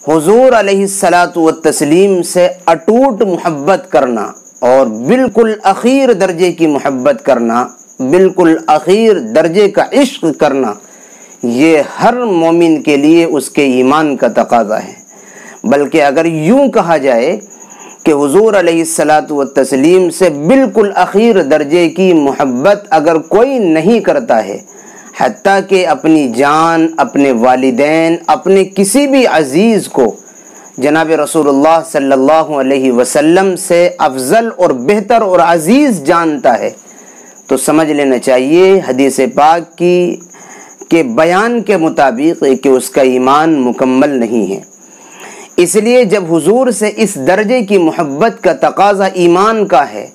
حضور علیہ الصلاۃ والتسلیم سے اٹوٹ محبت کرنا اور بالکل اخیر درجے کی محبت کرنا، بالکل اخیر درجے کا عشق کرنا، یہ ہر مومن کے لیے اس کے ایمان کا تقاضا ہے۔ بلکہ اگر یوں کہا جائے کہ حضور علیہ الصلاۃ والتسلیم سے بالکل اخیر درجے کی محبت اگر کوئی نہیں کرتا ہے، حتیٰ کہ اپنی جان، اپنے والدین، اپنے کسی بھی عزیز کو جناب رسول اللہ صلی اللہ علیہ وسلم سے افضل اور بہتر اور عزیز جانتا ہے، تو سمجھ لینا چاہیے حدیث پاک کی کے بیان کے مطابق کہ اس کا ایمان مکمل نہیں ہے۔ اس لیے جب حضور سے اس درجے کی محبت کا تقاضا ایمان کا ہے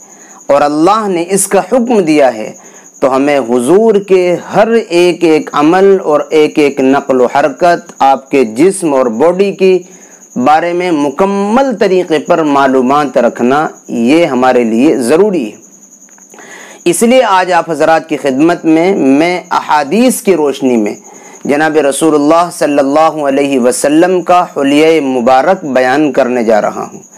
اور اللہ نے اس کا حکم دیا ہے، تو ہمیں حضور کے ہر ایک ایک عمل اور ایک ایک نقل و حرکت، آپ کے جسم اور باڈی کی بارے میں مکمل طریقے پر معلومات رکھنا یہ ہمارے لیے ضروری ہے۔ اس لیے آج آپ حضرات کی خدمت میں احادیث کی روشنی میں جناب رسول اللہ صلی اللہ علیہ وسلم کا حلیہ مبارک بیان کرنے جا رہا ہوں۔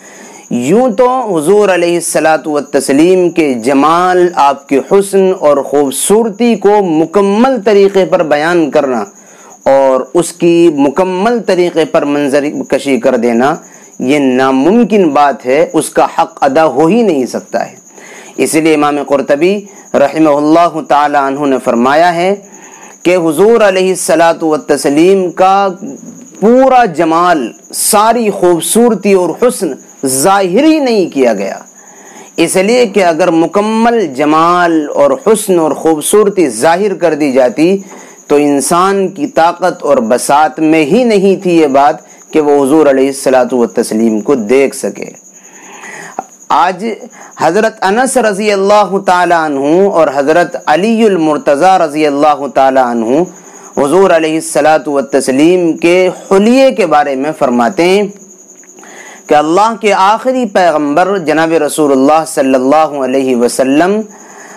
یوں تو حضور علیہ الصلاۃ والتسلیم کے جمال، آپ کے حسن اور خوبصورتی کو مکمل طریقے پر بیان کرنا اور اس کی مکمل طریقے پر منظر کشی کر دینا یہ ناممکن بات ہے، اس کا حق ادا ہو ہی نہیں سکتا ہے۔ اس لیے امام قرطبی رحمہ اللہ تعالی عنہ نے فرمایا ہے کہ حضور علیہ الصلاۃ والتسلیم کا پورا جمال، ساری خوبصورتی اور حسن ظاہر ہی نہیں کیا گیا، اس لیے کہ اگر مکمل جمال اور حسن اور خوبصورتی ظاہر کر دی جاتی تو انسان کی طاقت اور بساط میں ہی نہیں تھی یہ بات کہ وہ حضور علیہ الصلاۃ والتسلیم کو دیکھ سکے۔ آج حضرت انس رضی اللہ تعالی عنہ اور حضرت علی المرتضی رضی اللہ تعالی عنہ حضور علیہ الصلاۃ والتسلیم کے حلیے کے بارے میں فرماتے ہیں کہ اللہ کے آخری پیغمبر جناب رسول اللہ صلی اللہ علیہ وسلم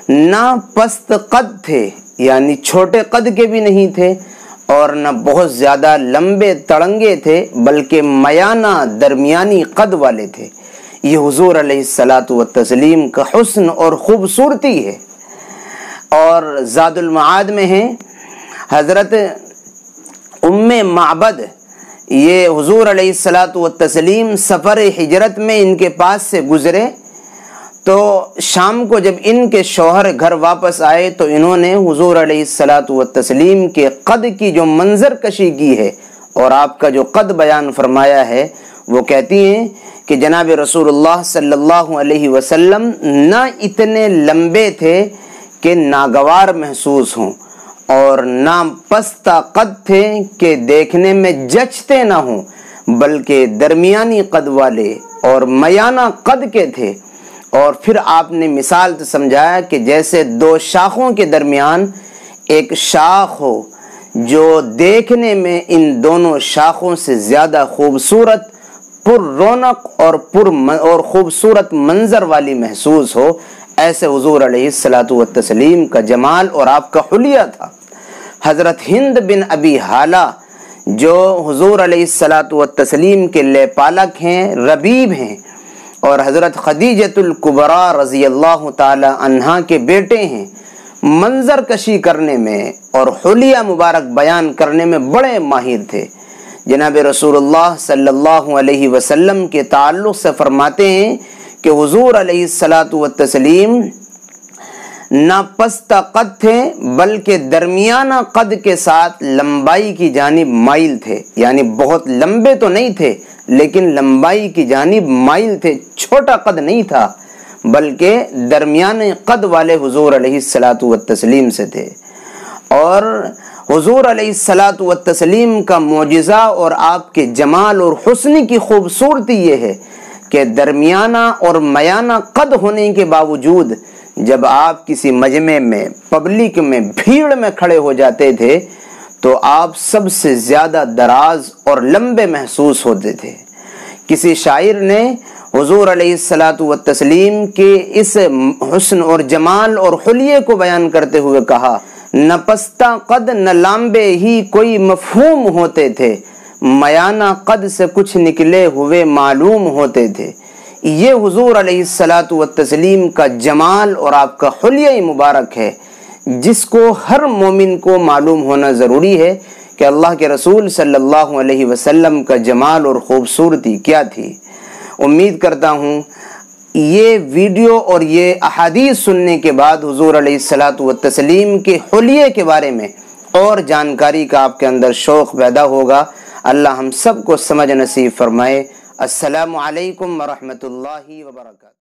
نہ پست قد تھے، یعنی چھوٹے قد کے بھی نہیں تھے، اور نہ بہت زیادہ لمبے تڑنگے تھے، بلکہ میانہ درمیانی قد والے تھے۔ یہ حضور علیہ الصلاۃ والتسلیم کا حسن اور خوبصورتی ہے۔ اور زاد المعاد میں ہے حضرت ام معبد، یہ حضور علیہ الصلاۃ والتسلیم سفر ہجرت میں ان کے پاس سے گزرے تو شام کو جب ان کے شوہر گھر واپس آئے تو انہوں نے حضور علیہ الصلاۃ والتسلیم کے قد کی جو منظر کشی کی ہے اور آپ کا جو قد بیان فرمایا ہے، وہ کہتی ہیں کہ جناب رسول اللہ صلی اللہ علیہ وسلم نہ اتنے لمبے تھے کہ ناگوار محسوس ہوں، اور نہ پستہ قد تھے کہ دیکھنے میں جچتے نہ ہوں، بلکہ درمیانی قد والے اور میانہ قد کے تھے۔ اور پھر آپ نے مثال سے سمجھایا کہ جیسے دو شاخوں کے درمیان ایک شاخ ہو جو دیکھنے میں ان دونوں شاخوں سے زیادہ خوبصورت، پر رونق اور خوبصورت منظر والی محسوس ہو، ایسے حضور علیہ الصلاۃ والتسلیم کا جمال اور آپ کا حلیہ تھا۔ حضرت ہند بن ابی حالہ جو حضور علیہ الصلاۃ والتسلیم کے لے پالک ہیں، ربیب ہیں، اور حضرت خدیجۃ الکبریٰ رضی اللہ تعالی عنہا کے بیٹے ہیں، منظر کشی کرنے میں اور حلیہ مبارک بیان کرنے میں بڑے ماہر تھے۔ جناب رسول اللہ صلی اللہ علیہ وسلم کے تعلق سے فرماتے ہیں کہ حضور علیہ الصلاۃ والتسلیم نہ پست قد تھے بلکہ درمیانہ قد کے ساتھ لمبائی کی جانب مائل تھے، یعنی بہت لمبے تو نہیں تھے لیکن لمبائی کی جانب مائل تھے، چھوٹا قد نہیں تھا بلکہ درمیانے قد والے حضور علیہ الصلاۃ والتسلیم سے تھے۔ اور حضور علیہ الصلاۃ والتسلیم کا معجزہ اور آپ کے جمال اور حسن کی خوبصورتی یہ ہے کہ درمیانہ اور میانہ قد ہونے کے باوجود جب آپ کسی مجمع میں، پبلک میں، بھیڑ میں کھڑے ہو جاتے تھے تو آپ سب سے زیادہ دراز اور لمبے محسوس ہوتے تھے۔ کسی شاعر نے حضور علیہ الصلاۃ والتسلیم کے اس حسن اور جمال اور حلیے کو بیان کرتے ہوئے کہا، نہ پستہ قد نہ لامبے ہی کوئی مفہوم ہوتے تھے، میانہ قد سے کچھ نکلے ہوئے معلوم ہوتے تھے۔ یہ حضور علیہ الصلاۃ والتسلیم کا جمال اور آپ کا حلیہ مبارک ہے، جس کو ہر مومن کو معلوم ہونا ضروری ہے کہ اللہ کے رسول صلی اللہ علیہ وسلم کا جمال اور خوبصورتی کیا تھی۔ امید کرتا ہوں یہ ویڈیو اور یہ احادیث سننے کے بعد حضور علیہ الصلاۃ والتسلیم کے حلیے کے بارے میں اور جانکاری کا آپ کے اندر شوق پیدا ہوگا۔ اللہ ہم سب کو سمجھ نصیب فرمائے۔ السلام علیکم ورحمۃ اللہ وبرکاتہ۔